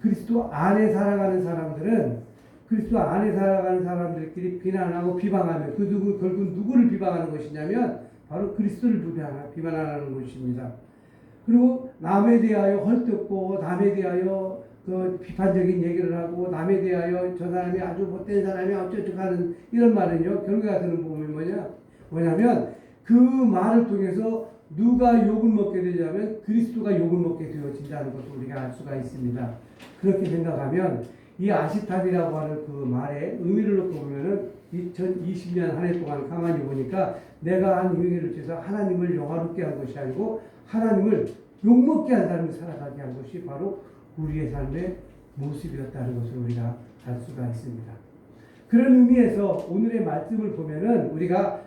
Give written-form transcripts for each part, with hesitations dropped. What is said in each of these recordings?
그리스도 안에 살아가는 사람들끼리 비난하고 비방하며 결국 누구를 비방하는 것이냐면 바로 그리스도를 비판하는 것입니다. 그리고 남에 대하여 헐뜯고 남에 대하여 그 비판적인 얘기를 하고 남에 대하여 저 사람이 아주 못된 사람이 어쩌고 하는 이런 말은요, 결과가 되는 부분이 뭐냐면 그 말을 통해서 누가 욕을 먹게 되냐면 그리스도가 욕을 먹게 되어진다는 것을 우리가 알 수가 있습니다. 그렇게 생각하면 이 아시탑이라고 하는 그 말의 의미를 놓고 보면은 2020년 한 해 동안 가만히 보니까 내가 한 의미를 통해서 하나님을 영화롭게 한 것이 아니고 하나님을 욕먹게 한 삶을 살아가게 한 것이 바로 우리의 삶의 모습이었다는 것을 우리가 알 수가 있습니다. 그런 의미에서 오늘의 말씀을 보면은 우리가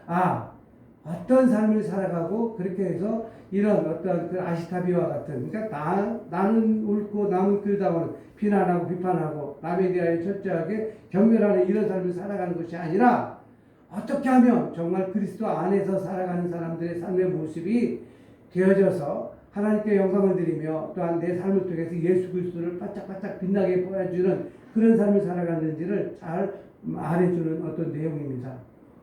어떤 삶을 살아가고 그렇게 해서 이런 어떤 그 아시타비와 같은, 그러니까 나는 옳고 남은 그르다고 비난하고 비판하고 남에 대하여 철저하게 경멸하는 이런 삶을 살아가는 것이 아니라 어떻게 하면 정말 그리스도 안에서 살아가는 사람들의 삶의 모습이 되어져서 하나님께 영광을 드리며 또한 내 삶을 통해서 예수 그리스도를 바짝바짝 빛나게 보여주는 그런 삶을 살아갔는지를 잘 말해주는 어떤 내용입니다.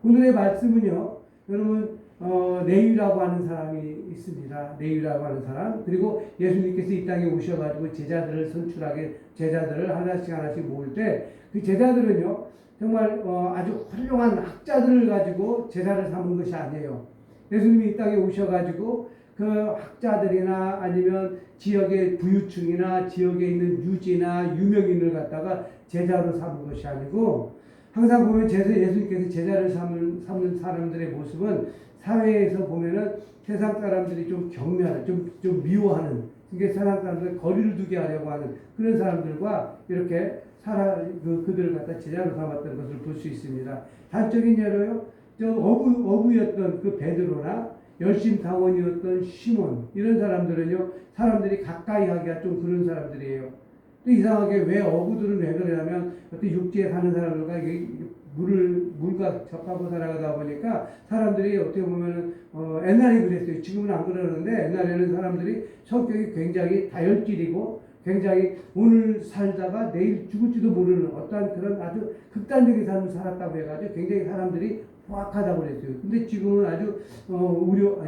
오늘의 말씀은요, 여러분 레위라고 하는 사람이 있습니다. 레위라고 하는 사람, 그리고 예수님께서 이 땅에 오셔가지고 제자들을 선출하게 제자들을 하나씩 모을 때 그 제자들은요 정말 아주 훌륭한 학자들을 가지고 제자를 삼은 것이 아니에요. 예수님이 이 땅에 오셔가지고 그 학자들이나 아니면 지역의 부유층이나 지역에 있는 유지나 유명인을 갖다가 제자로 삼은 것이 아니고, 항상 보면 예수님께서 제자를 삼는 사람들의 모습은 사회에서 보면은 세상 사람들이 좀 경멸하는, 좀 미워하는, 그게 세상 사람들 거리를 두게 하려고 하는 그런 사람들과 이렇게 그들을 갖다 제자로 삼았던 것을 볼 수 있습니다. 단적인 예로요, 어부였던 그 베드로나 열심당원이었던 시몬, 이런 사람들은요, 사람들이 가까이 하기가 좀 그런 사람들이에요. 또 이상하게 왜 어부들은 왜 그러냐면 어떤 육지에 사는 사람들과 물과 접하고 살아가다 보니까 사람들이 어떻게 보면은 옛날에 그랬어요. 지금은 안 그러는데 옛날에는 사람들이 성격이 굉장히 다혈질이고 굉장히 오늘 살다가 내일 죽을지도 모르는 어떠한 그런 아주 극단적인 삶을 살았다고 해가지고 굉장히 사람들이 포악하다고 그랬어요. 근데 지금은 아주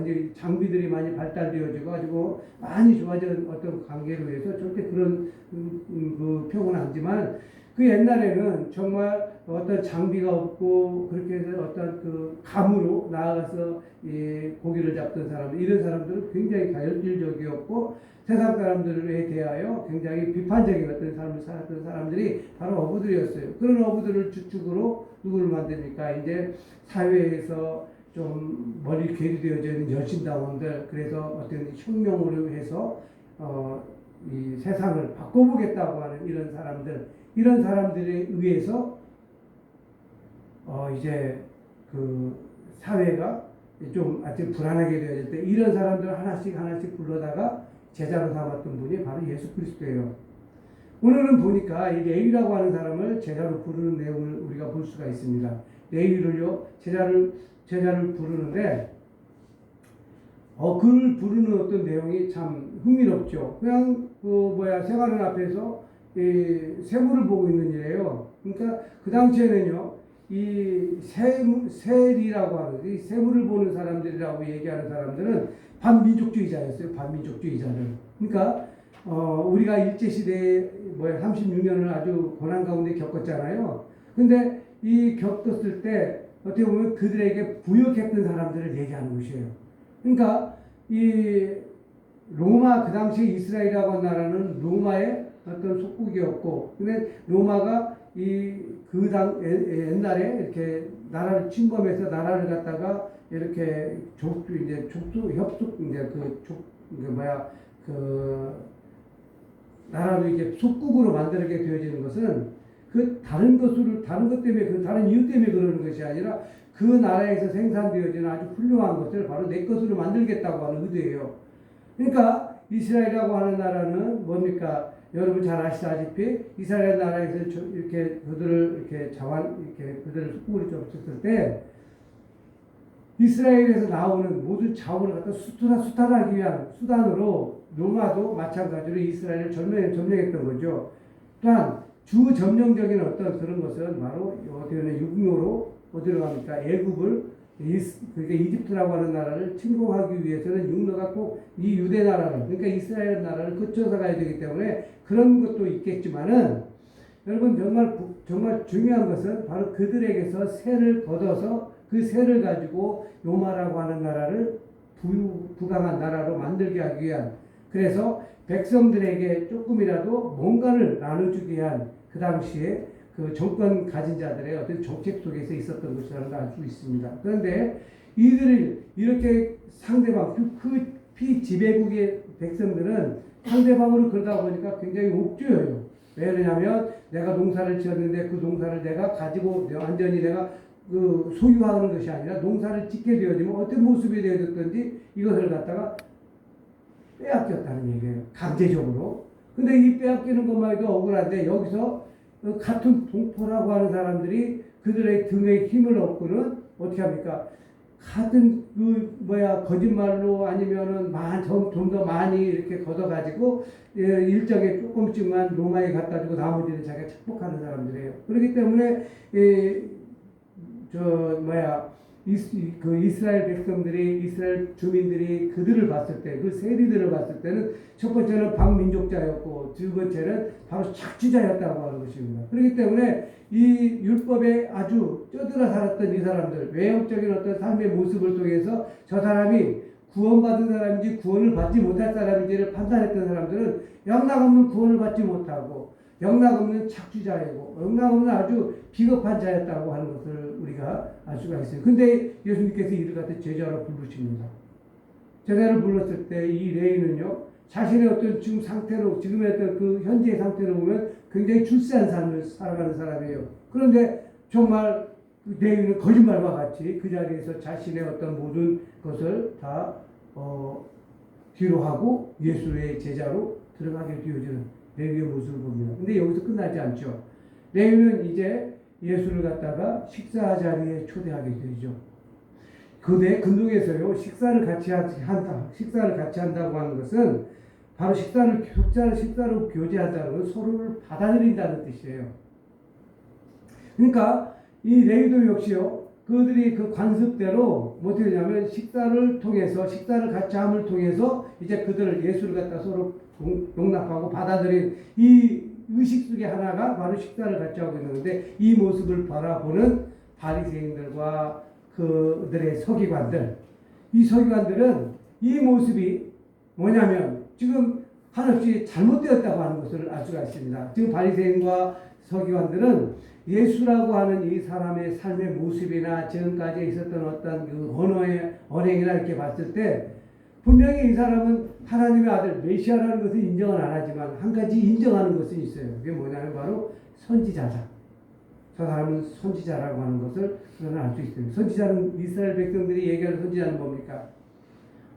이제 장비들이 많이 발달되어지고 가지고 많이 좋아진 어떤 관계로 해서 절대 그런 그 표현은 아니지만, 그 옛날에는 정말 어떤 장비가 없고 그렇게 해서 어떤 그 감으로 나아가서 고기를 잡던 사람들, 이런 사람들은 굉장히 다혈질적이었고 세상 사람들에 대하여 굉장히 비판적인 어떤 삶을 살았던 사람들이 바로 어부들이었어요. 그런 어부들을 주축으로 누구를 만듭니까? 이제 사회에서 좀 머리 괴리되어져 있는 열심당원들, 그래서 어떤 혁명으로 해서 이 세상을 바꿔보겠다고 하는 이런 사람들에 의해서 이제 그 사회가 좀 아주 불안하게 되어질 때 이런 사람들을 하나씩 불러다가 제자로 삼았던 분이 바로 예수 그리스도예요. 오늘은 보니까 이 레위라고 하는 사람을 제자로 부르는 내용을 우리가 볼 수가 있습니다. 레위를요, 제자를 부르는데 그를 부르는 어떤 내용이 참 흥미롭죠. 그냥 생활은 앞에서 세물을 보고 있는 일이에요. 그러니까 그 당시에는요, 이 세리라고 하는 이 세물을 보는 사람들이라고 얘기하는 사람들은 반민족주의자였어요. 반민족주의자들. 그러니까 우리가 일제 시대에 36년을 아주 고난 가운데 겪었잖아요. 근데 이 겪었을 때 어떻게 보면 그들에게 부역했던 사람들을 얘기하는 것이에요. 그러니까 이 로마, 그 당시 이스라엘이라고 하는 나라는 로마의 어떤 속국이었고, 근데 로마가 옛날에 이렇게 나라를 침범해서 나라를 갖다가 이렇게 나라를 이제 속국으로 만들게 되어지는 것은 다른 것 때문에, 다른 이유 때문에 그러는 것이 아니라 그 나라에서 생산되어지는 아주 훌륭한 것을 바로 내 것으로 만들겠다고 하는 의도예요. 그러니까 이스라엘이라고 하는 나라는 뭡니까? 여러분 잘 아시다시피 이스라엘 나라에서 그들을 속국으로 줬을 때 이스라엘에서 나오는 모든 자원을 갖다 수탈하기 위한 수단으로 로마도 마찬가지로 이스라엘을 점령했던 거죠. 또한 주점령적인 어떤 그런 것은 바로 어떻게 보면 육로로 어디로 갑니까? 애굽을 그러니까 이집트라고 하는 나라를 침공하기 위해서는 육로가 꼭 이 유대 나라를 그러니까 이스라엘 나라를 거쳐서 가야 되기 때문에 그런 것도 있겠지만은 여러분 정말 중요한 것은 바로 그들에게서 세를 걷어서 그 세를 가지고 요마라고 하는 나라를 부강한 나라로 만들게 하기 위한 그래서 백성들에게 조금이라도 뭔가를 나눠주기 위한 그 당시에 그 정권 가진 자들의 어떤 정책 속에서 있었던 것이라는 걸 알 수 있습니다. 그런데 이들을 이렇게 상대방 그 피지배국의 백성들은 상대방으로 그러다 보니까 굉장히 옥죄어요. 왜 그러냐면 내가 농사를 지었는데 그 농사를 내가 가지고 완전히 내가 그 소유하는 것이 아니라 농사를 짓게 되어지면 어떤 모습이 되어졌든지 이것을 갖다가 빼앗겼다는 얘기예요. 강제적으로. 근데 이 빼앗기는 것만 해도 억울한데 여기서 같은 동포라고 하는 사람들이 그들의 등에 힘을 얻고는 어떻게 합니까? 같은 거짓말로 아니면은 좀 더 많이 이렇게 걷어가지고 일정에 조금씩만 로마에 갖다 주고 나머지는 자기가 착복하는 사람들이에요. 그렇기 때문에 그 이스라엘 백성들이 이스라엘 주민들이 그들을 봤을 때 그 세리들을 봤을 때는 첫 번째는 반민족자였고 두 번째는 바로 착취자였다고 하는 것입니다. 그렇기 때문에 이 율법에 아주 쩌들어 살았던 이 사람들 외형적인 어떤 삶의 모습을 통해서 저 사람이 구원받은 사람인지 구원을 받지 못할 사람인지를 판단했던 사람들은 영락없는 구원을 받지 못하고 영락없는 착취자이고 영락없는 아주 비겁한 자였다고 하는 것을 우리가 알 수가 있어요. 근데 예수님께서 이를 갖다 제자로 부르십니다. 제자를 불렀을 때 이 레위는요 자신의 어떤 지금 상태로 지금의 어떤 그 현재의 상태로 보면 굉장히 출세한 삶을 살아가는 사람이에요. 그런데 정말 레위는 거짓말과 같이 그 자리에서 자신의 어떤 모든 것을 다 뒤로 하고 예수의 제자로 들어가게 되어지는 레위의 모습을 봅니다. 근데 여기서 끝나지 않죠. 레위는 이제 예수를 갖다가 식사 자리에 초대하게 되죠. 근동에서요 식사를 같이 한다고 하는 것은 바로 식사로 교제한다는 건 서로를 받아들인다는 뜻이에요. 그러니까 이 레위도 역시요 그들이 그 관습대로 어떻게 되냐면 식사를 같이 함을 통해서 이제 그들을 예수를 갖다 서로 용납하고 받아들인 이 의식 속에 하나가 바로 식사를 같이 하고 있는데 이 모습을 바라보는 바리새인들과 그들의 서기관들 이 서기관들은 이 모습이 뭐냐면 지금 한없이 잘못되었다고 하는 것을 알 수가 있습니다. 지금 바리새인과 서기관들은 예수라고 하는 이 사람의 삶의 모습이나 지금까지 있었던 어떤 그 언행이나 이렇게 봤을 때 분명히 이 사람은 하나님의 아들 메시아라는 것을 인정은 안 하지만 한 가지 인정하는 것은 있어요. 그게 뭐냐면 바로 선지자다. 저 사람은 선지자라고 하는 것을 저는 알 수 있습니다. 선지자는 이스라엘 백성들이 얘기하는 선지자는 뭡니까?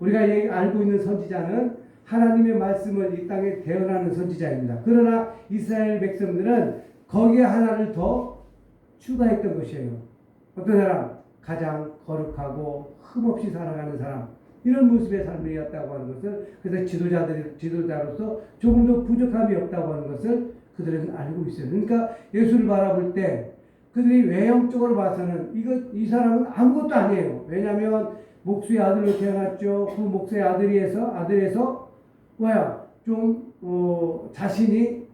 우리가 알고 있는 선지자는 하나님의 말씀을 이 땅에 대언하는 선지자입니다. 그러나 이스라엘 백성들은 거기에 하나를 더 추가했던 것이에요. 어떤 사람? 가장 거룩하고 흠없이 살아가는 사람. 이런 모습의 삶이었다고 하는 것을 그래서 지도자로서 조금 더 부족함이 없다고 하는 것을 그들은 알고 있어요. 그러니까 예수를 바라볼 때 그들이 외형적으로 봐서는 이 사람은 아무것도 아니에요. 왜냐하면 목수의 아들로 태어났죠. 그 목수의 아들에서 자신이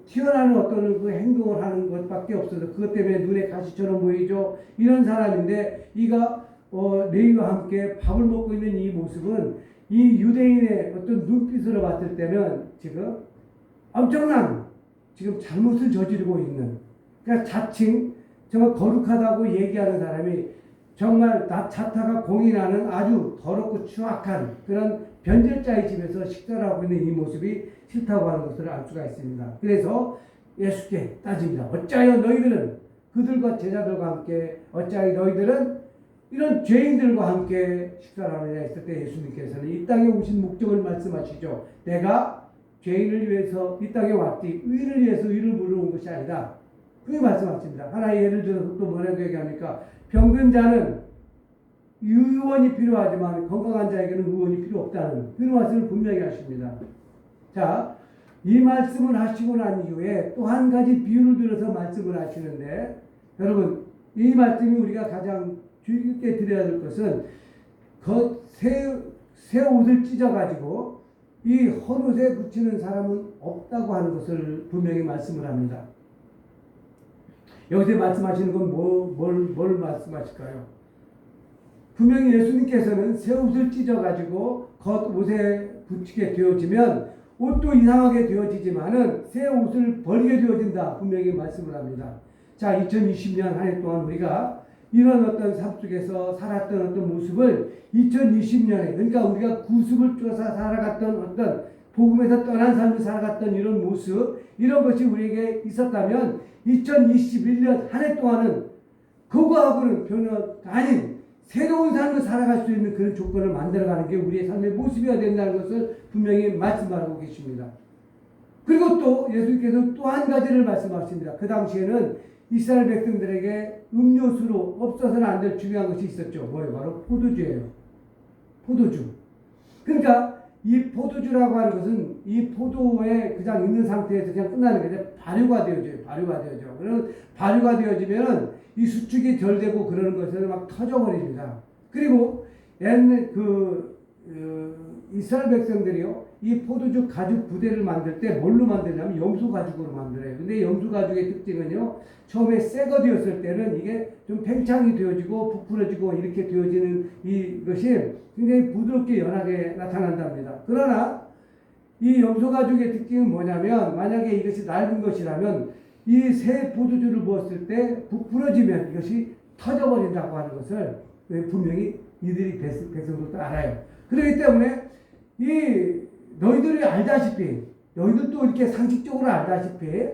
튀어나오는 어떤 그 행동을 하는 것밖에 없어서 그것 때문에 눈에 가시처럼 보이죠. 이런 사람인데 이가 레위와 함께 밥을 먹고 있는 이 모습은 이 유대인의 어떤 눈빛으로 봤을 때는 지금 엄청난 지금 잘못을 저지르고 있는 그러니까 자칭 정말 거룩하다고 얘기하는 사람이 정말 자타가 공인하는 아주 더럽고 추악한 그런 변절자의 집에서 식사를 하고 있는 이 모습이 싫다고 하는 것을 알 수가 있습니다. 그래서 예수께 따집니다. 어찌하여 너희들은 그들과 제자들과 함께 어찌하여 너희들은 이런 죄인들과 함께 식사를 하느냐 했을 때 예수님께서는 이 땅에 오신 목적을 말씀하시죠. 내가 죄인을 위해서 이 땅에 왔지 의를 위해서 의를 물어온 것이 아니다. 그게 말씀하십니다. 하나의 예를 들어서 또 뭐라고 얘기합니까? 병든 자는 의원이 필요하지만 건강한 자에게는 의원이 필요 없다는 그런 말씀을 분명히 하십니다. 자, 이 말씀을 하시고 난 이후에 또 한 가지 비유를 들어서 말씀을 하시는데, 여러분 이 말씀이 우리가 가장 주의 깊게 들어야 될 것은 새 옷을 찢어가지고 이 헛옷에 붙이는 사람은 없다고 하는 것을 분명히 말씀을 합니다. 여기서 말씀하시는 건 뭘 말씀하실까요? 분명히 예수님께서는 새 옷을 찢어가지고 겉옷에 붙이게 되어지면 옷도 이상하게 되어지지만은 새 옷을 버리게 되어진다. 분명히 말씀을 합니다. 자, 2020년 한 해 동안 우리가 이런 어떤 삶 속에서 살았던 어떤 모습을 2020년에, 그러니까 우리가 구습을 쫓아 살아갔던 어떤 복음에서 떠난 삶을 살아갔던 이런 모습, 이런 것이 우리에게 있었다면 2021년 한 해 동안은 그거하고는 변화 아닌 새로운 삶을 살아갈 수 있는 그런 조건을 만들어가는 게 우리의 삶의 모습이어야 된다는 것을 분명히 말씀하고 계십니다. 그리고 또 예수님께서 또 한 가지를 말씀하십니다. 그 당시에는 이스라엘 백성들에게 음료수로 없어서는 안 될 중요한 것이 있었죠. 뭐예요? 바로 포도주예요. 포도주. 그러니까 이 포도주라고 하는 것은 이 포도에 그냥 있는 상태에서 그냥 끝나는 게 아니라 발효가 되어져요. 발효가 되어져. 그러면 발효가 되어지면은 이 수축이 덜 되고 그러는 것에서 막 터져버립니다. 그리고 옛날 이스라엘 백성들이요, 이 포도주 가죽 부대를 만들 때 뭘로 만드냐면 염소 가죽으로 만들어요. 근데 염소 가죽의 특징은요, 처음에 새거 되었을 때는 이게 좀 팽창이 되어지고 부풀어지고 이렇게 되어지는 이것이 굉장히 부드럽게 연하게 나타난답니다. 그러나 이 염소 가죽의 특징은 뭐냐면, 만약에 이것이 낡은 것이라면 이 새 포도주를 부었을 때 부풀어지면 이것이 터져버린다고 하는 것을 분명히 이들이 백성들도 알아요. 그렇기 때문에 너희들이 알다시피, 너희들도 이렇게 상식적으로 알다시피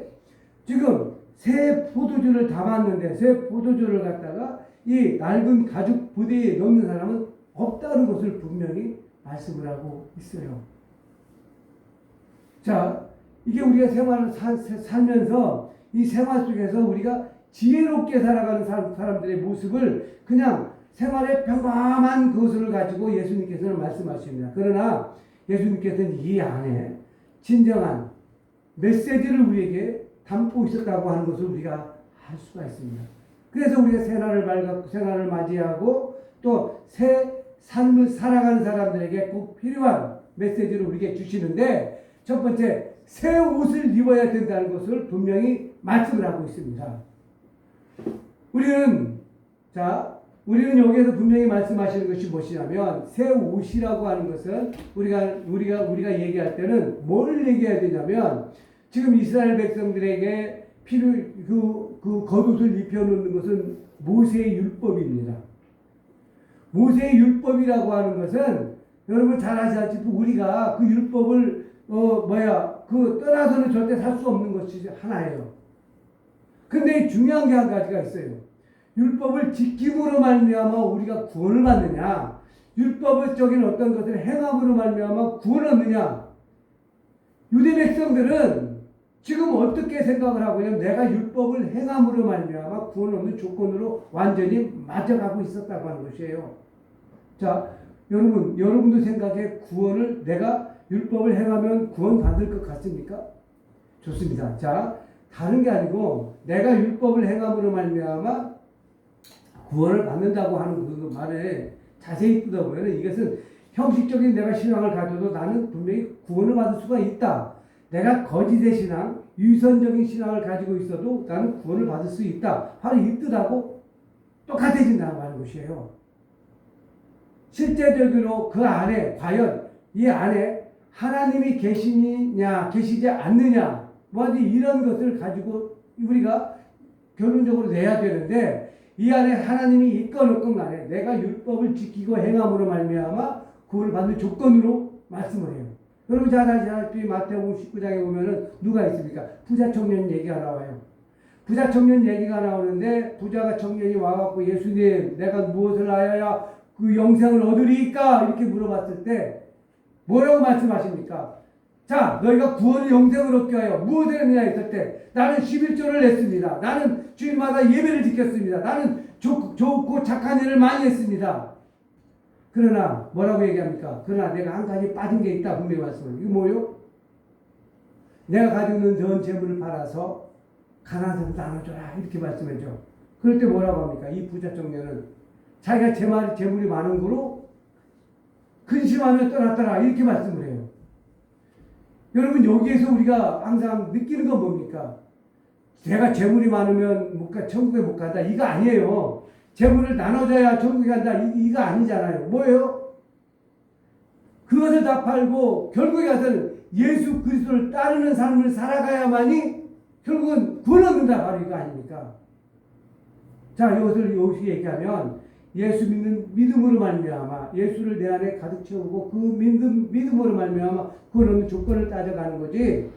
지금 새 포도주를 담았는데 새 포도주를 갖다가 이 낡은 가죽 부대에 넣는 사람은 없다는 것을 분명히 말씀을 하고 있어요. 자, 이게 우리가 생활을 살면서 이 생활 속에서 우리가 지혜롭게 살아가는 사람들의 모습을 그냥 생활의 평범한 것을 가지고 예수님께서는 말씀하십니다. 그러나 예수님께서는 이 안에 진정한 메시지를 우리에게 담고 있었다고 하는 것을 우리가 알 수가 있습니다. 그래서 우리가 새날을 맞이하고 또 새 삶을 살아가는 사람들에게 꼭 필요한 메시지를 우리에게 주시는데, 첫 번째, 새 옷을 입어야 된다는 것을 분명히 말씀을 하고 있습니다. 우리는 여기에서 분명히 말씀하시는 것이 무엇이냐면, 새 옷이라고 하는 것은 우리가 얘기할 때는 뭘 얘기해야 되냐면, 지금 이스라엘 백성들에게 그 겉옷을 입혀놓는 것은 모세의 율법입니다. 모세의 율법이라고 하는 것은 여러분 잘 아시다시피 우리가 그 율법을 떠나서는 절대 살 수 없는 것이 하나예요. 근데 중요한 게 한 가지가 있어요. 율법을 지킴으로 말미암아 우리가 구원을 받느냐, 율법적인 어떤 것을 행함으로 말미암아 구원을 얻느냐. 유대 백성들은 지금 어떻게 생각을 하고 있냐면, 내가 율법을 행함으로 말미암아 구원을 얻는 조건으로 완전히 맞아가고 있었다고 하는 것이에요. 자, 여러분도 생각해, 구원을 내가 율법을 행하면 구원 받을 것 같습니까? 좋습니다. 자, 다른 게 아니고 내가 율법을 행함으로 말미암아 구원을 받는다고 하는 그 말에 자세히 뜯어보면 이것은 형식적인 내가 신앙을 가져도 나는 분명히 구원을 받을 수가 있다. 내가 거짓의 신앙, 유선적인 신앙을 가지고 있어도 나는 구원을 받을 수 있다. 바로 이 뜻하고 똑같아진다고 하는 것이에요. 실제적으로 그 안에 과연 이 안에 하나님이 계시느냐 계시지 않느냐 이런 것을 가지고 우리가 결론적으로 내야 되는데, 이 안에 하나님이 있건 없건 간에 내가 율법을 지키고 행함으로 말미암아 구원을 받는 조건으로 말씀을 해요. 여러분 잘 아시다시피 마태복음 19장에 보면은 누가 있습니까? 부자 청년 얘기가 나와요. 부자 청년 얘기가 나오는데, 부자가 청년이 와갖고 예수님, 내가 무엇을 하여야 그 영생을 얻으리까? 이렇게 물어봤을 때 뭐라고 말씀하십니까? 자, 너희가 구원의 영생을 얻게 하여 무엇을 했느냐 했을 때, 나는 11조를 냈습니다. 나는 주일마다 예배를 지켰습니다. 나는 좋고 착한 일을 많이 했습니다. 그러나 뭐라고 얘기합니까? 그러나 내가 한 가지 빠진 게 있다. 분명히 말씀을. 이거 뭐요? 내가 가지고 있는 전 재물을 팔아서 가난한 사람 나눠줘라 이렇게 말씀해줘. 그럴 때 뭐라고 합니까? 이 부자 청년은 자기가 재물이 많은 거로 근심하며 떠났더라 이렇게 말씀을 해요. 여러분 여기에서 우리가 항상 느끼는 건 뭡니까? 내가 재물이 많으면 천국에 못 간다 이거 아니에요. 재물을 나눠줘야 천국에 간다 이거 아니잖아요. 뭐예요? 그것을 다 팔고 결국에 가서는 예수 그리스도를 따르는 삶을 살아가야만이 결국은 구원 얻는다 바로 이거 아닙니까? 자, 이것을 여기서 얘기하면 예수 믿는 믿음으로 말미암아 예수를 내 안에 가득 채우고 그 믿음으로 말미암아 구원 얻는 조건을 따져가는 거지.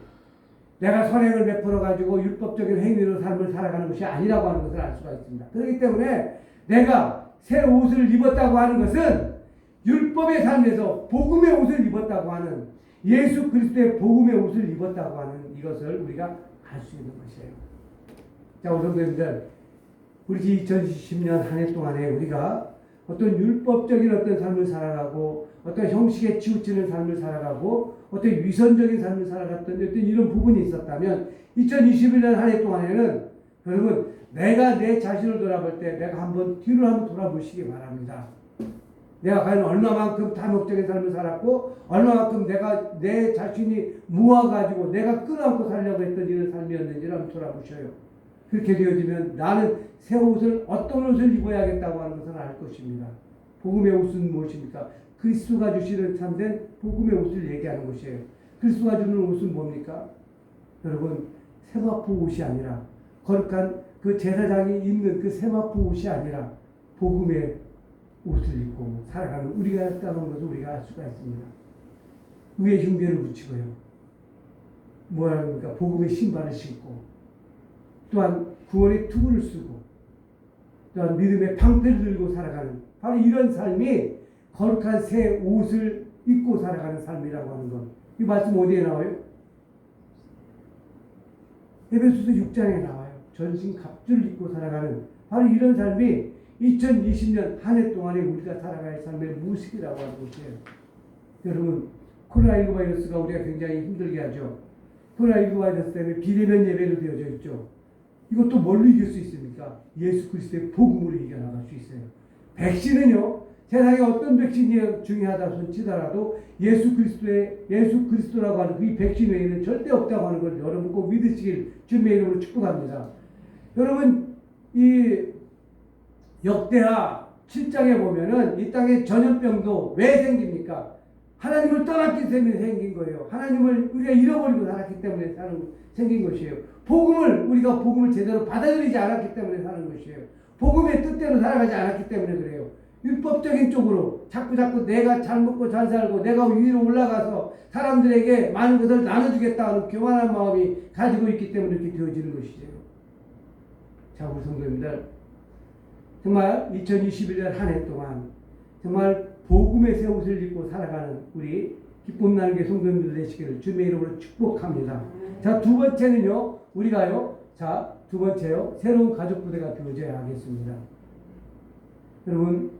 내가 선행을 베풀어 가지고 율법적인 행위로 삶을 살아가는 것이 아니라고 하는 것을 알 수가 있습니다. 그렇기 때문에 내가 새 옷을 입었다고 하는 것은 율법의 삶에서 복음의 옷을 입었다고 하는 예수 그리스도의 복음의 옷을 입었다고 하는 이것을 우리가 알 수 있는 것이에요. 자, 우리 성도님들, 우리 2020년 한 해 동안에 우리가 어떤 율법적인 어떤 삶을 살아가고 어떤 형식에 치우치는 삶을 살아가고 어떤 위선적인 삶을 살아갔던 어떤 이런 부분이 있었다면 2021년 한 해 동안에는 여러분 내가 내 자신을 돌아볼 때 내가 한번 뒤로 한번 돌아보시기 바랍니다. 내가 과연 얼마만큼 탐욕적인 삶을 살았고 얼마만큼 내가 내 자신이 모아가지고 내가 끌어안고 살려고 했던 이런 삶이었는지를 한번 돌아보셔요. 그렇게 되어지면 나는 새 옷을 어떤 옷을 입어야겠다고 하는 것을 알 것입니다. 복음의 옷은 무엇입니까? 그리스도가 주시는 참된 복음의 옷을 얘기하는 것이에요. 그리스도가 주는 옷은 뭡니까? 여러분 세마포 옷이 아니라 거룩한 그 제사장이 입는 그 세마포 옷이 아니라 복음의 옷을 입고 살아가는 우리가 했다는 것을 우리가 알 수가 있습니다. 의의 흉배를 붙이고요. 뭐랍니까? 복음의 신발을 신고 또한 구원의 투구를 쓰고 또한 믿음의 방패를 들고 살아가는 바로 이런 삶이 거룩한 새 옷을 입고 살아가는 삶이라고 하는 것. 이 말씀 어디에 나와요? 에베소서 6장에 나와요. 전신 갑주를 입고 살아가는 바로 이런 삶이 2020년 한 해 동안에 우리가 살아갈 삶의 모습이라고 하는 것이에요. 여러분 코로나19 바이러스가 우리가 굉장히 힘들게 하죠. 코로나19 바이러스 때문에 비대면 예배로 되어져 있죠. 이것도 뭘로 이길 수 있습니까? 예수 그리스도의 복음으로 이겨나갈 수 있어요. 백신은요, 세상에 어떤 백신이 중요하다 손치더라도 예수 그리스도라고 하는 그 백신 외에는 절대 없다고 하는 걸 여러분 꼭 믿으시길 주님의 이름으로 축복합니다. 여러분, 이 역대하 7장에 보면은 이 땅에 전염병도 왜 생깁니까? 하나님을 떠났기 때문에 생긴 거예요. 하나님을 우리가 잃어버리고 살았기 때문에 생긴 것이에요. 우리가 복음을 제대로 받아들이지 않았기 때문에 사는 것이에요. 복음의 뜻대로 살아가지 않았기 때문에 그래요. 율법적인 쪽으로 자꾸 내가 잘 먹고 잘 살고 내가 위로 올라가서 사람들에게 많은 것을 나눠주겠다 하는 교만한 마음이 가지고 있기 때문에 이렇게 되어지는 것이죠. 자, 우리 성도님들, 정말 2021년 한 해 동안 정말 복음의 새 옷을 입고 살아가는 우리 기쁨 나누게 성도님들 되시기를 주님의 이름으로 축복합니다. 자, 두 번째는요, 우리가요, 두 번째요, 새로운 가족 부대가 되어져야 하겠습니다. 여러분,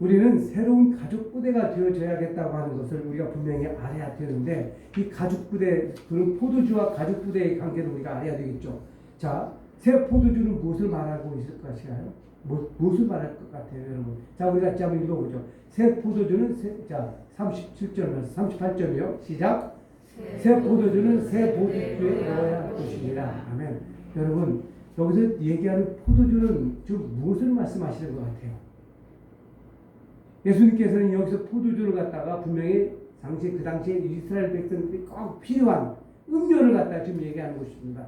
우리는 새로운 가족 부대가 되어져야겠다고 하는 것을 우리가 분명히 알아야 되는데, 이 가족 부대, 그런 포도주와 가족 부대의 관계를 우리가 알아야 되겠죠. 자, 새 포도주는 무엇을 말하고 있을 것인가요? 무엇을 말할 것 같아요, 여러분? 자, 우리 같이 한번 읽어보죠. 새 포도주는, 37절, 38절이요. 시작. 새 포도주는 새 포도주에 넣어야 할 것이니라. 아멘. 여러분, 여기서 얘기하는 포도주는 지금 무엇을 말씀하시는 것 같아요? 예수님께서는 여기서 포도주를 갖다가 분명히 그 당시에 이스라엘 백성들이 꼭 필요한 음료를 갖다 지금 얘기하는 것입니다.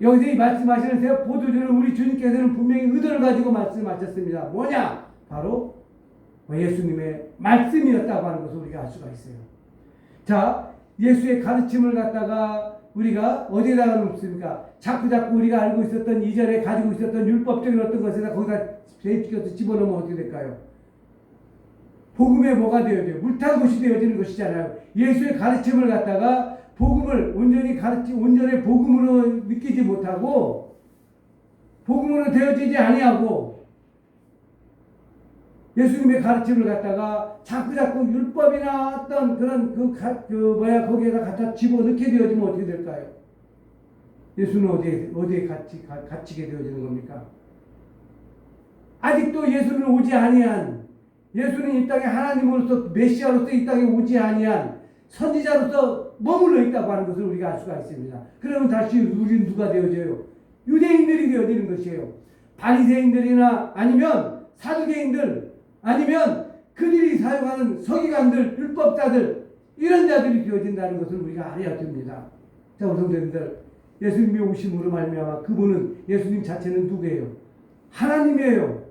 여기서 이 말씀하시는 새 포도주는 우리 주님께서는 분명히 의도를 가지고 말씀하셨습니다. 뭐냐? 바로 예수님의 말씀이었다고 하는 것을 우리가 알 수가 있어요. 자, 예수의 가르침을 갖다가 우리가 어디에다가 놓습니까? 자꾸 우리가 알고 있었던 이전에 가지고 있었던 율법적인 어떤 것에다 거기다 대입시켜서 집어넣으면 어떻게 될까요? 복음의 뭐가 되어져요? 물탄 것이 되어지는 것이잖아요. 예수의 가르침을 갖다가 복음을 온전히 복음으로 느끼지 못하고 복음으로 되어지지 아니하고 예수님의 가르침을 갖다가 자꾸 율법이나 어떤 그런 거기에다 갖다 집어넣게 되어지면 어떻게 될까요? 예수는 어디에 갇히게 되어지는 겁니까? 아직도 예수는 오지 아니한, 예수는 이 땅에 하나님으로서 메시아로서 이 땅에 오지 아니한 선지자로서 머물러 있다고 하는 것을 우리가 알 수가 있습니다. 그러면 다시 우리는 누가 되어져요? 유대인들이 되어지는 것이에요. 바리새인들이나 아니면 사두개인들, 아니면 그들이 사용하는 서기관들, 율법자들, 이런 자들이 되어진다는 것을 우리가 알아야 됩니다. 자, 우리 성도님들, 예수님이 오심으로 말미암아 그분은, 예수님 자체는 누구예요? 하나님이에요.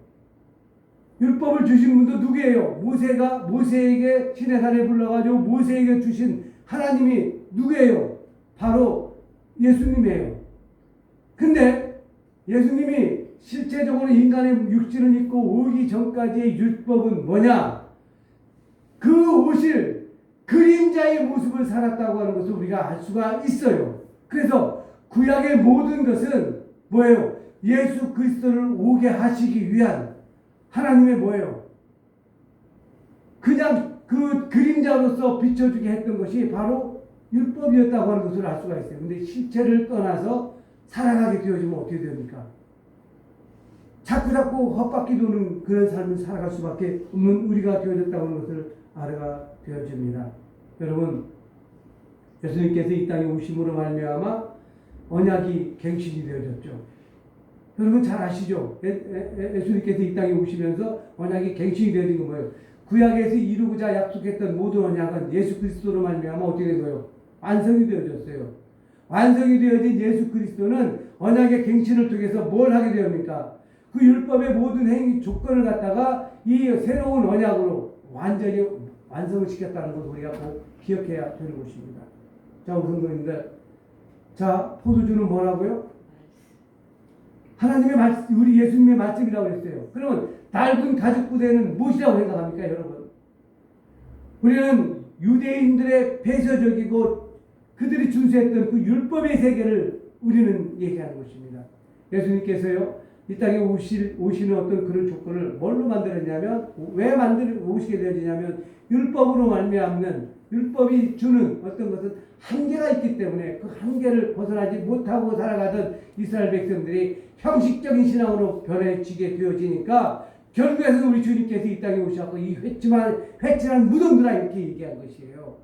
율법을 주신 분도 누구예요? 모세에게 시내산에 불러가지고 모세에게 주신 하나님이 누구예요? 바로 예수님이에요. 근데 예수님이 실제적으로 인간의 육신을 입고 오기 전까지의 율법은 뭐냐? 그 오실 그림자의 모습을 살았다고 하는 것을 우리가 알 수가 있어요. 그래서 구약의 모든 것은 뭐예요? 예수 그리스도를 오게 하시기 위한 하나님의 뭐예요? 그냥 그 그림자로서 비춰주게 했던 것이 바로 율법이었다고 하는 것을 알 수가 있어요. 근데 실체를 떠나서 살아가게 되어지면 어떻게 됩니까? 자꾸 헛바퀴 도는 그런 삶을 살아갈 수밖에 없는 우리가 되어졌다고 하는 것을 알아가 되어집니다. 여러분, 예수님께서 이 땅에 오심으로 말미암아 언약이 갱신이 되어졌죠. 여러분 잘 아시죠? 예수님께서 이 땅에 오시면서 언약이 갱신이 되어진 건 뭐예요? 구약에서 이루고자 약속했던 모든 언약은 예수 그리스도로 말미암아 어떻게 된 거예요? 완성이 되어졌어요. 완성이 되어진 예수 그리스도는 언약의 갱신을 통해서 뭘 하게 됩니까? 그 율법의 모든 행위 조건을 갖다가 이 새로운 언약으로 완전히 완성을 시켰다는 것을 우리가 꼭 기억해야 되는 것입니다. 자, 우리 성도님들, 자, 포도주는 뭐라고요? 하나님의 말씀, 우리 예수님의 말씀이라고 했어요. 그러면 낡은 가죽 부대는 무엇이라고 생각합니까, 여러분? 우리는 유대인들의 폐쇄적이고 그들이 준수했던 그 율법의 세계를 우리는 얘기하는 것입니다. 예수님께서요, 이 땅에 오시는 어떤 그런 조건을 뭘로 만들었냐면, 왜 오시게 되었냐면, 율법으로 말미암는, 율법이 주는 어떤 것은 한계가 있기 때문에 그 한계를 벗어나지 못하고 살아가던 이스라엘 백성들이 형식적인 신앙으로 변해지게 되어지니까, 결국에는 우리 주님께서 이 땅에 오셔서 이 회칠한 무덤들아 이렇게 얘기한 것이에요.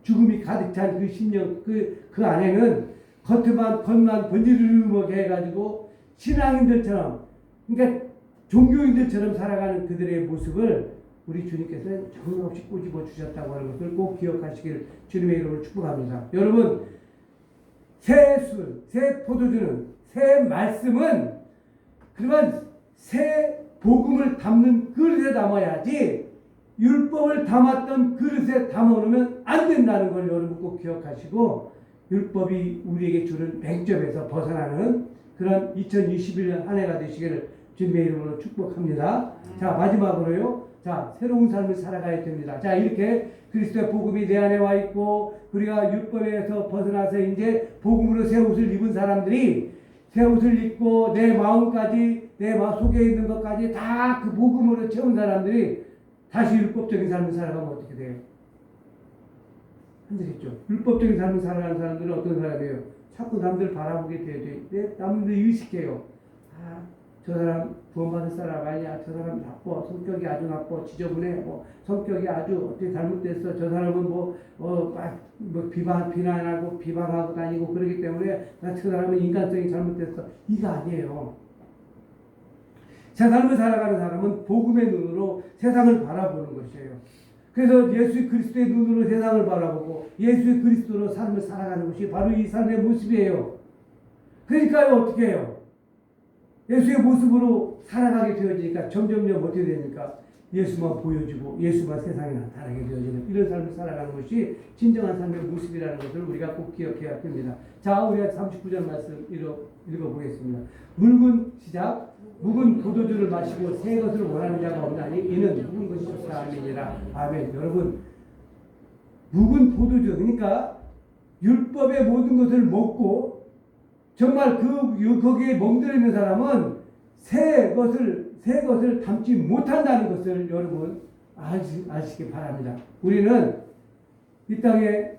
죽음이 가득 찬 그 심령, 그 안에는 겉만 번지르르하게 해가지고 신앙인들처럼, 그러니까 종교인들처럼 살아가는 그들의 모습을 우리 주님께서는 정없이 꼬집어 주셨다고 하는 것을 꼭 기억하시길 주님의 이름으로 축복합니다. 여러분, 새 포도주는, 새 말씀은 그러면 새 복음을 담는 그릇에 담아야지 율법을 담았던 그릇에 담아놓으면 안 된다는 걸 여러분 꼭 기억하시고, 율법이 우리에게 주는 맹점에서 벗어나는 그런 2021년 한 해가 되시기를 주님의 이름으로 축복합니다. 자, 마지막으로요. 자, 새로운 삶을 살아가야 됩니다. 자, 이렇게 그리스도의 복음이 내 안에 와 있고, 우리가 율법에서 벗어나서 이제 복음으로 새 옷을 입은 사람들이 새 옷을 입고 내 마음까지, 내 마음 속에 있는 것까지 다 그 복음으로 채운 사람들이 다시 율법적인 삶을 살아가면 어떻게 돼요? 안 되겠죠. 율법적인 삶을 살아가는 사람들은 어떤 사람이에요? 자꾸 남들 바라보게 되죠. 남들 의식해요. 아, 저 사람 구원받을 사람 아니야. 저 사람 나빠. 성격이 아주 나빠. 지저분해. 성격이 아주 어떻게 잘못됐어. 저 사람은 비난하고 비방하고 다니고 그러기 때문에 저 사람은 인간성이 잘못됐어. 이거 아니에요. 새 삶을 살아가는 사람은 복음의 눈으로 세상을 바라보는 것이에요. 그래서 예수 그리스도의 눈으로 세상을 바라보고 예수 그리스도로 삶을 살아가는 것이 바로 이 삶의 모습이에요. 그러니까요, 어떻게 해요? 예수의 모습으로 살아가게 되어지니까 점점점 어떻게 됩니까? 예수만 보여주고 예수만 세상에 나타나게 되어지는 이런 삶을 살아가는 것이 진정한 삶의 모습이라는 것을 우리가 꼭 기억해야 됩니다. 자, 우리가 39절 말씀 읽어보겠습니다. 묵은 포도주를 마시고 새 것을 원하는 자가 없나니 이는 묵은 것이 좋다. 아멘이라. 아멘. 여러분, 묵은 포도주, 그러니까 율법의 모든 것을 먹고 정말 거기에 멍들어 있는 사람은 새 새 것을 담지 못한다는 것을 여러분 아시기 바랍니다. 우리는 이 땅에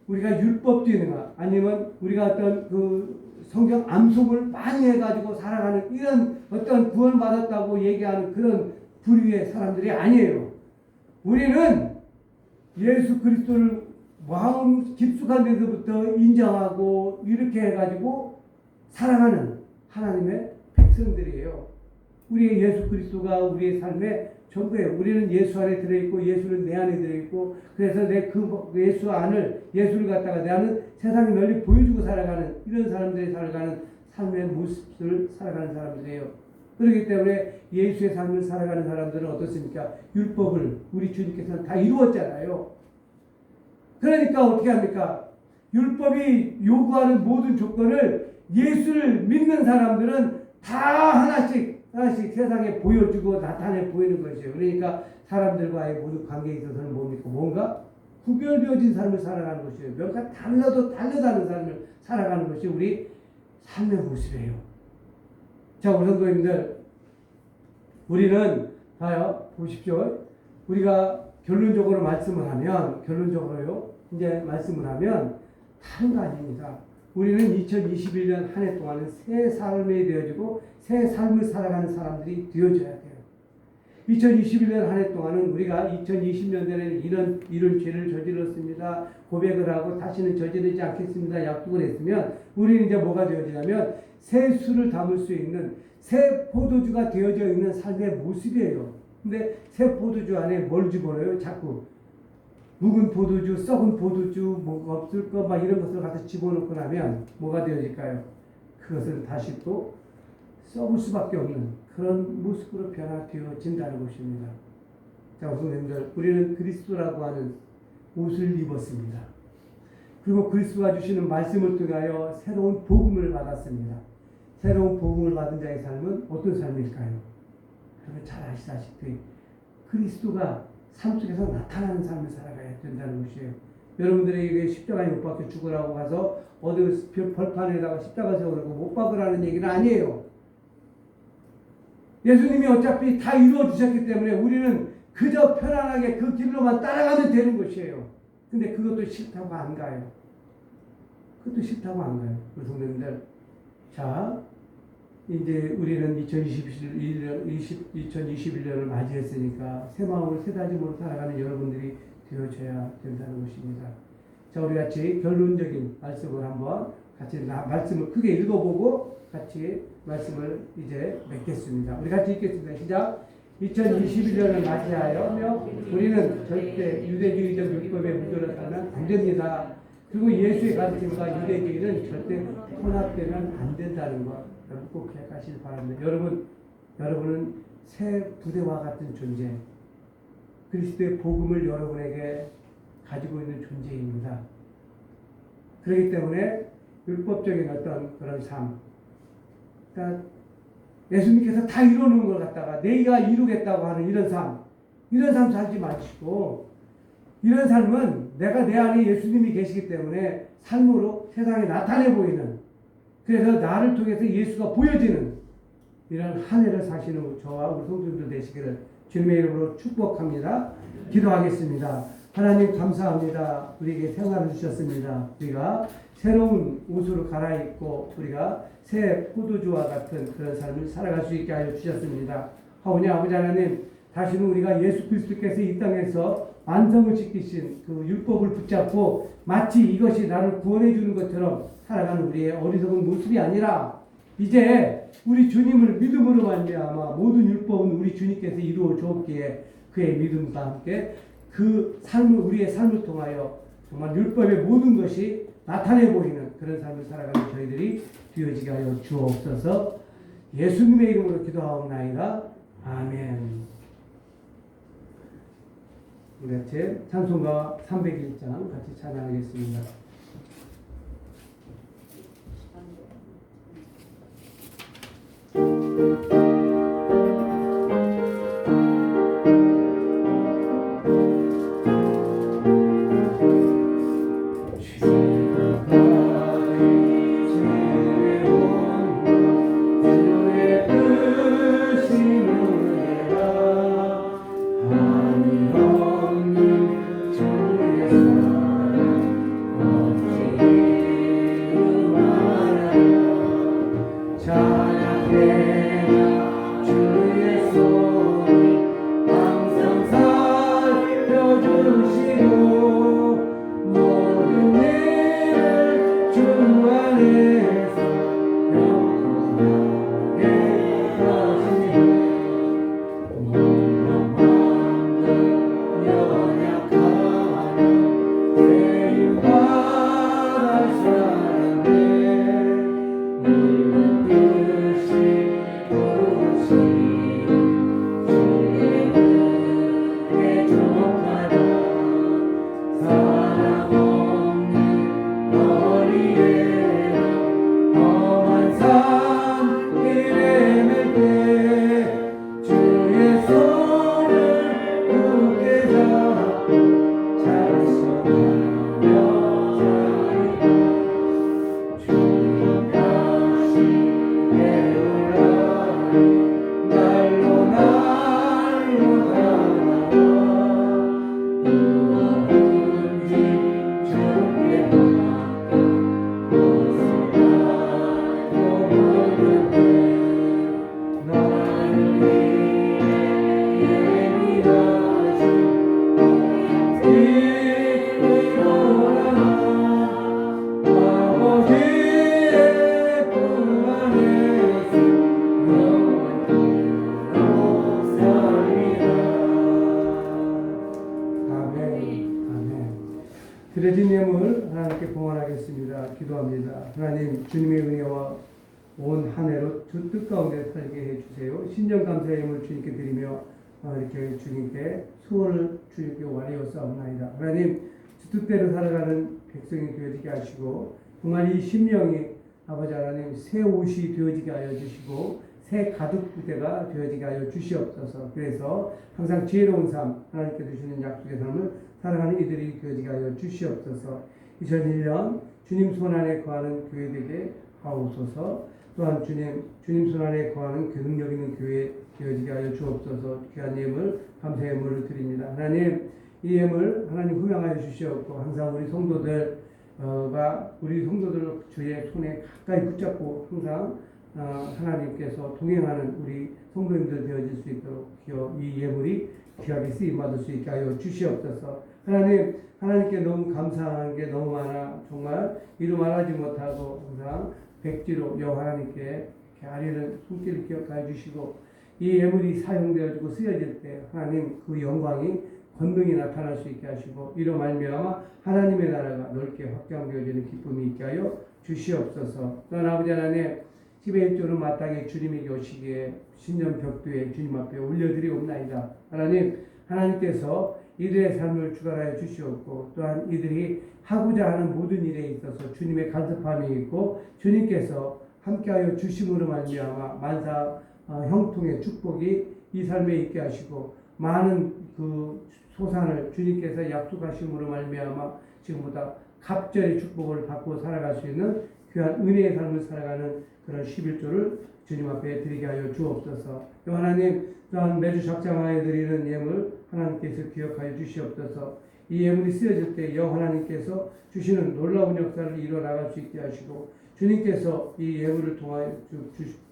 우리가 율법주의나 아니면 우리가 어떤 그 성경 암송을 많이 해가지고 살아가는 이런 어떤 구원받았다고 얘기하는 그런 부류의 사람들이 아니에요. 우리는 예수 그리스도를 마음 깊숙한 데서부터 인정하고 이렇게 해가지고 살아가는 하나님의 백성들이에요. 우리의 예수 그리스도가 우리의 삶의 전부예요. 우리는 예수 안에 들어있고 예수는 내 안에 들어있고 그래서 내 그 예수 안을 예수를 갖다가 내 안은 세상에 널리 보여주고 살아가는 이런 사람들이 살아가는 삶의 모습을 살아가는 사람들이에요. 그렇기 때문에 예수의 삶을 살아가는 사람들은 어떻습니까? 율법을 우리 주님께서는 다 이루었잖아요. 그러니까 어떻게 합니까? 율법이 요구하는 모든 조건을 예수를 믿는 사람들은 다 하나씩 세상에 보여주고 나타내 보이는 것이에요. 그러니까 사람들과의 모든 관계에 있어서는 뭡니까? 뭔가 구별되어진 삶을 살아가는 것이에요. 뭔가 달라도 다르다는 삶을 살아가는 것이 우리 삶의 모습이에요. 자, 우리 성도님들, 우리는 봐요. 보십시오. 우리가 결론적으로요, 이제 말씀을 하면 다른 거 아닙니다. 우리는 2021년 한 해 동안은 새 삶이 되어지고 새 삶을 살아가는 사람들이 되어져야 돼요. 2021년 한 해 동안은 우리가 2020년도에는 이런 죄를 저질렀습니다. 고백을 하고 다시는 저지르지 않겠습니다. 약속을 했으면 우리는 이제 뭐가 되어지냐면 새 술을 담을 수 있는 새 포도주가 되어져 있는 삶의 모습이에요. 근데 새 포도주 안에 뭘 집어넣어요? 자꾸 묵은 포도주, 썩은 포도주, 뭐 없을 거 막 이런 것을 갖다 집어넣고 나면 뭐가 되어질까요? 그것은 다시 또 썩을 수밖에 없는 그런 모습으로 변화되어진다는 것입니다. 자, 선생님들, 우리는 그리스도라고 하는 옷을 입었습니다. 그리고 그리스도가 주시는 말씀을 통하여 새로운 복음을 받았습니다. 새로운 복음을 받은 자의 삶은 어떤 삶일까요? 여러분 잘 아시다시피 그리스도가 삶 속에서 나타나는 삶을 살아가야 된다는 것이에요. 여러분들에게 십자가에 못 박혀 죽으라고 가서 어디 벌판에다가 십자가 세우라고 못 박으라는 얘기는 아니에요. 예수님이 어차피 다 이루어 주셨기 때문에 우리는 그저 편안하게 그 길로만 따라가면 되는 것이에요. 근데 그것도 싫다고 안 가요. 그것도 싫다고 안 가요. 우리 성도님들. 자, 이제 우리는 2021년을 맞이했으니까 새 마음으로 새 다짐으로 살아가는 여러분들이 되어줘야 된다는 것입니다. 자, 우리 같이 결론적인 말씀을 한번 같이 말씀을 크게 읽어보고 같이 말씀을 이제 맺겠습니다. 우리 같이 읽겠습니다. 시작. 2021년을 맞이하여 우리는 절대 유대주의적 율법에 물들어서는 안 됩니다. 그리고 예수의 가르침과 유대주의는 절대 혼합되면 안 된다는 것 여러분 꼭 기억하시길 바랍니다. 여러분은 새 부대와 같은 존재, 그리스도의 복음을 여러분에게 가지고 있는 존재입니다. 그렇기 때문에 율법적인 어떤 그런 삶, 그러니까 예수님께서 다 이루는 걸 갖다가 내가 이루겠다고 하는 이런 삶 살지 마시고, 이런 삶은 내가 내 안에 예수님이 계시기 때문에 삶으로 세상에 나타내 보이는, 그래서 나를 통해서 예수가 보여지는 이런 한 해를 사시는 저와 우리 성도님들 되시기를 주님의 이름으로 축복합니다. 기도하겠습니다. 하나님 감사합니다. 우리에게 생활을 주셨습니다. 우리가 새로운 옷으로 갈아입고 우리가 새 포도주와 같은 그런 삶을 살아갈 수 있게 하여 주셨습니다. 하오니 아버지 하나님, 다시는 우리가 예수 그리스도께서 이 땅에서 완성을 지키신 그 율법을 붙잡고 마치 이것이 나를 구원해 주는 것처럼 살아가는 우리의 어리석은 모습이 아니라 이제 우리 주님을 믿음으로 말미암아 모든 율법은 우리 주님께서 이루어 주었기에 그의 믿음과 함께 그 삶을, 우리의 삶을 통하여 정말 율법의 모든 것이 나타내 보이는 그런 삶을 살아가는 저희들이 되어지게 하여 주옵소서. 예수님의 이름으로 기도하옵나이다. 아멘. 우리 같이 찬송가 301장 같이 찬양하겠습니다. 주의 뜻이 하나님 주님의 은혜와 온 한 해로 주 뜻 가운데 살게 해주세요. 신령 감사의 힘을 주님께 드리며 이렇게 주님께 소원을 주님께 원하옵나이다. 하나님 주 뜻대로 살아가는 백성이 되어지게 하시고 정말 이 심령이 아버지 하나님 새 옷이 되어지게 하여 주시고 새 가득 부대가 되어지게 하여 주시옵소서. 그래서 항상 지혜로운 삶 하나님께 주시는 약속의 삶을 살아가는 이들이 되어지게 하여 주시옵소서. 2001년 주님 손 안에 거하는 교회 되게 하옵소서. 또한 주님 손 안에 거하는 능력 있는 교회 되어지게 하여 주옵소서. 귀한 예물 감사의 예물을 드립니다. 하나님 이 예물 하나님 후명하여 주시옵고 항상 우리 성도들과 우리 성도들 주의 손에 가까이 붙잡고 항상 하나님께서 동행하는 우리 성도님들 되어질 수 있도록 이 예물이 귀하게 쓰임받을 수 있게 하여 주시옵소서. 하나님께 너무 감사한 게 너무 많아 정말 이루 말하지 못하고 항상 백지로 하나님께 아리는 손길을 기억하여 주시고 이 예물이 사용되어지고 쓰여질 때 하나님 그 영광이 권능이 나타날 수 있게 하시고 이로 말미암아 하나님의 나라가 넓게 확장되어지는 기쁨이 있게 하여 주시옵소서. 또한 아버지 하나님 10의 1조는 마땅히 주님에게 오시기에 신년 벽두에 주님 앞에 올려드리옵나이다. 하나님께서 이들의 삶을 주관하여 주시옵고 또한 이들이 하고자 하는 모든 일에 있어서 주님의 간섭함이 있고 주님께서 함께하여 주심으로 말미암아 만사 형통의 축복이 이 삶에 있게 하시고 많은 그 소산을 주님께서 약속하심으로 말미암아 지금보다 갑절의 축복을 받고 살아갈 수 있는 귀한 은혜의 삶을 살아가는 그런 11조를 주님 앞에 드리게 하여 주옵소서. 하나님 또한 매주 작정하여 드리는 예물 하나님께서 기억하여 주시옵소서. 이 예물이 쓰여질 때 하나님께서 주시는 놀라운 역사를 이뤄나갈 수 있게 하시고 주님께서 이 예물을 통하여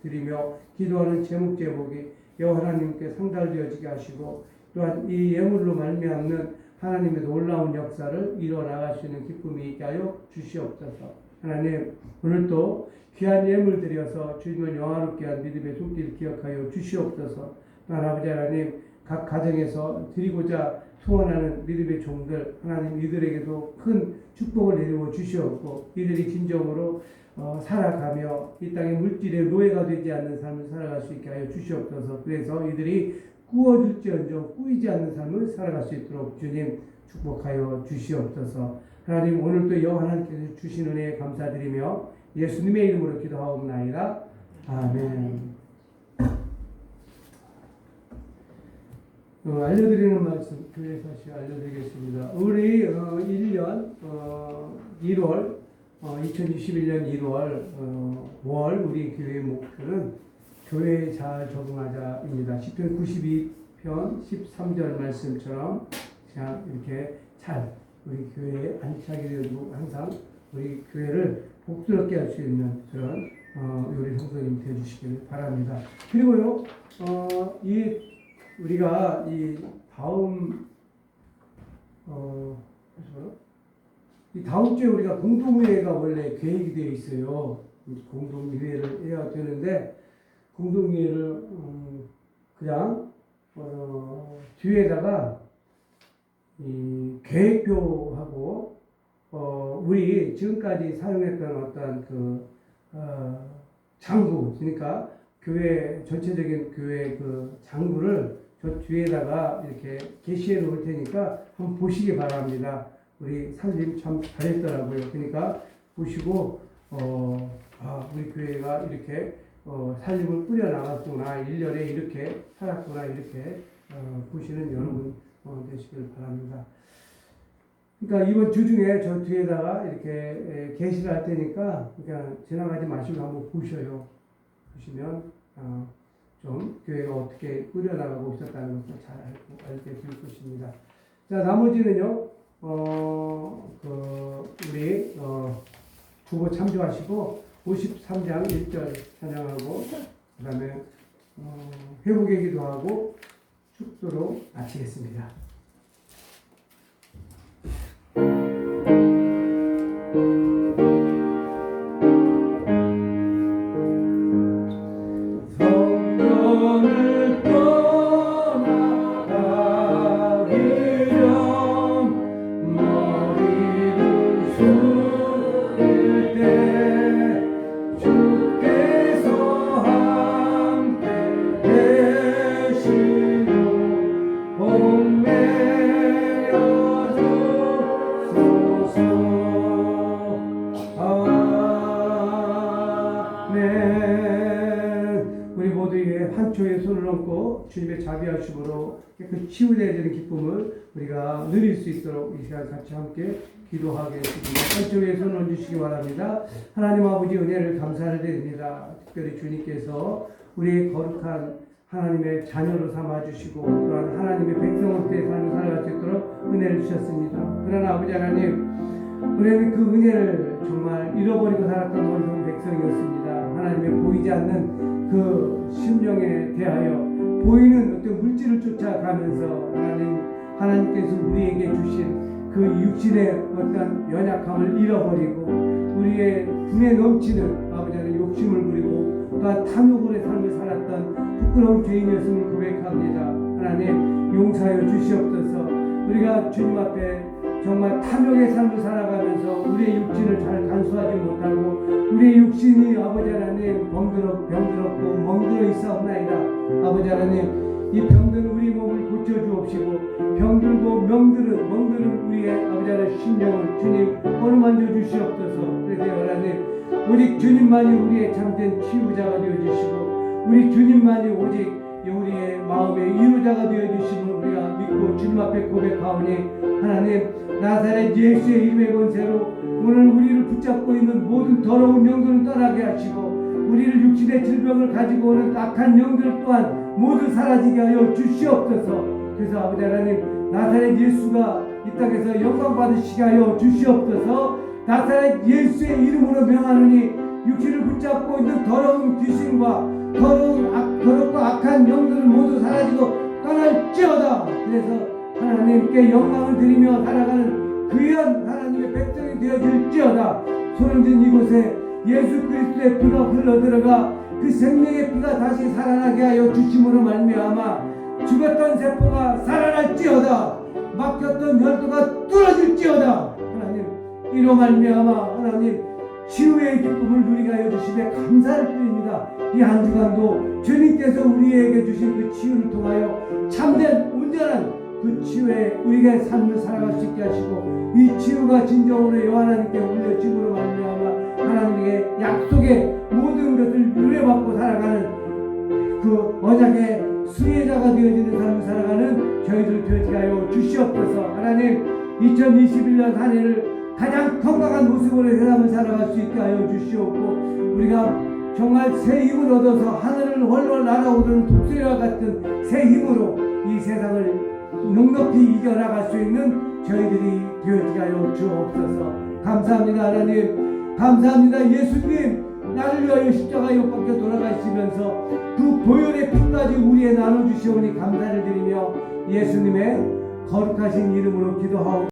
드리며 기도하는 제목이 하나님께 상달되어지게 하시고 또한 이 예물로 말미암는 하나님의 놀라운 역사를 이뤄나갈 수 있는 기쁨이 있게 하여 주시옵소서. 하나님 오늘도 귀한 예물 드려서 주님을 영화롭게 한 믿음의 손길 기억하여 주시옵소서. 또한 아버지 하나님 각 가정에서 드리고자 소원하는 믿음의 종들 하나님 이들에게도 큰 축복을 내려 주시옵고 이들이 진정으로 살아가며 이 땅의 물질의 노예가 되지 않는 삶을 살아갈 수 있게 하여 주시옵소서. 그래서 이들이 꾸어줄지언정 꾸이지 않는 삶을 살아갈 수 있도록 주님 축복하여 주시옵소서. 하나님 오늘도 하나님께서 주신 은혜에 감사드리며 예수님의 이름으로 기도하옵나이다. 아멘. 알려드리는 말씀 교회 다시 알려드리겠습니다. 우리 1년 1월 2021년 1월 월 우리 교회의 목표는 교회에 잘 적응하자입니다. 시편 92편 13절 말씀처럼 그냥 이렇게 잘 우리 교회에 안착이 되고 항상 우리 교회를 복스럽게 할 수 있는 그런 우리 성도님 되어주시길 바랍니다. 그리고요 우리가 이 다음 주에 우리가 공동회의가 원래 계획이 되어 있어요. 공동회의를 해야 되는데 공동회의를 그냥 뒤에다가 이 계획표하고 우리 지금까지 사용했던 어떤 장부 그러니까 교회 전체적인 교회 그 장부를 저 뒤에다가 이렇게 게시해 놓을 테니까 한번 보시기 바랍니다. 우리 사장님 참 잘했더라고요. 그러니까 보시고 우리 교회가 이렇게 살림을 꾸려 나갔구나 1년에 이렇게 살았구나 이렇게 보시는 여러분 되시길 바랍니다. 그러니까 이번 주 중에 저 뒤에다가 이렇게 게시를 할 테니까 그냥 지나가지 마시고 한번 보셔요. 보시면 좀 교회가 어떻게 꾸려나가고 있었다는 것을 잘 알게 될 것입니다. 자 나머지는요 우리 주보 참조하시고 53장 1절 찬양하고 그 다음에 회복의 기도하고 축도로 마치겠습니다. 머리를 숙일 때 아멘. 우리 모두의 한초의 손을 얹고 주님의 자비하심으로 깨끗이 치유되어지는 기쁨을 우리가 누릴 수 있도록 이 시간 같이 함께 기도하겠습니다. 한초의 손을 얹으시기 바랍니다. 하나님 아버지 은혜를 감사를 드립니다. 특별히 주님께서 우리의 거룩한 하나님의 자녀로 삼아주시고 또한 하나님의 백성으로서의 삶을 살아갈 수 있도록 은혜를 주셨습니다. 그러나 아버지 하나님, 우리는 그 은혜를 정말 잃어버리고 살았던 어리석은 백성이었습니다. 하나님의 보이지 않는 그 심령에 대하여 보이는 어떤 물질을 쫓아가면서 하나님께서 우리에게 주신 그 육신의 어떤 연약함을 잃어버리고 우리의 분에 넘치는 아버지 하나님 욕심을 부리고 또한 탐욕으로의 삶을 살았던 부끄러운 죄인이었음을 고백합니다. 하나님 용서하여 주시옵소서. 우리가 주님 앞에 정말 탐욕의 삶을 살아가면서 우리의 육신을 잘 간수하지 못하고 우리의 육신이 아버지 하나님 병들었고 멍들어 있사옵나이다. 아버지 하나님 이 병든 우리 몸을 고쳐주옵시고 병들고 멍드는 우리의 아버지 하나님 심령을 주님 어루만져 주시옵소서. 그래서 하나님 오직 주님만이 우리의 참된 치유자가 되어주시고 우리 주님만이 오직 우리의 마음의 위로자가 되어주심을 우리가 믿고 주님 앞에 고백하오니 하나님 나사렛 예수의 이름의 권세로 오늘 우리를 붙잡고 있는 모든 더러운 영들을 떠나게 하시고 우리를 육신의 질병을 가지고 오는 악한 영들 또한 모두 사라지게 하여 주시옵소서. 그래서 아버지 하나님 나사렛 예수가 이 땅에서 영광 받으시게 하여 주시옵소서. 나사렛 예수의 이름으로 명하노니 육신을 붙잡고 있는 더러운 귀신과 더럽고 악한 영들을 모두 사라지고 떠날지어다. 그래서 하나님께 영광을 드리며 살아가는 귀한 하나님의 백성이 되어질지어다. 소름진 이곳에 예수 그리스도의 피가 흘러들어가 그 생명의 피가 다시 살아나게 하여 주심으로 말미암아 죽었던 세포가 살아날지어다. 막혔던 혈도가 뚫어질지어다. 하나님 이로 말미암아 하나님 치유의 기쁨을 누리게 하여 주시며 감사를 드립니다. 이 한 주간도 주님께서 우리에게 주신 그 치유를 통하여 참된 온전한 그 치유의 우리의 삶을 살아갈 수 있게 하시고 이 치유가 진정으로 하나님께 올려짐으로 말미암아 하나님의 약속의 모든 것을 누려받고 살아가는 그 언약의 수혜자가 되어지는 삶을 살아가는 저희들 되어지게 하여 주시옵소서. 하나님 2021년 한 해를 가장 건강한 모습으로 세상을 살아갈 수 있게 하여 주시옵고 우리가 정말 새 힘을 얻어서 하늘을 헐헐 날아오르는 독수리와 같은 새 힘으로 이 세상을 넉넉히 이겨나갈 수 있는 저희들이 되어지게 하여 주옵소서. 감사합니다. 하나님 감사합니다. 예수님 나를 위하여 십자가에 못 박혀 돌아가시면서 그 보혈의 피까지 우리에 나눠주시오니 감사를 드리며 예수님의 거룩하신 이름으로 기도하옵소서.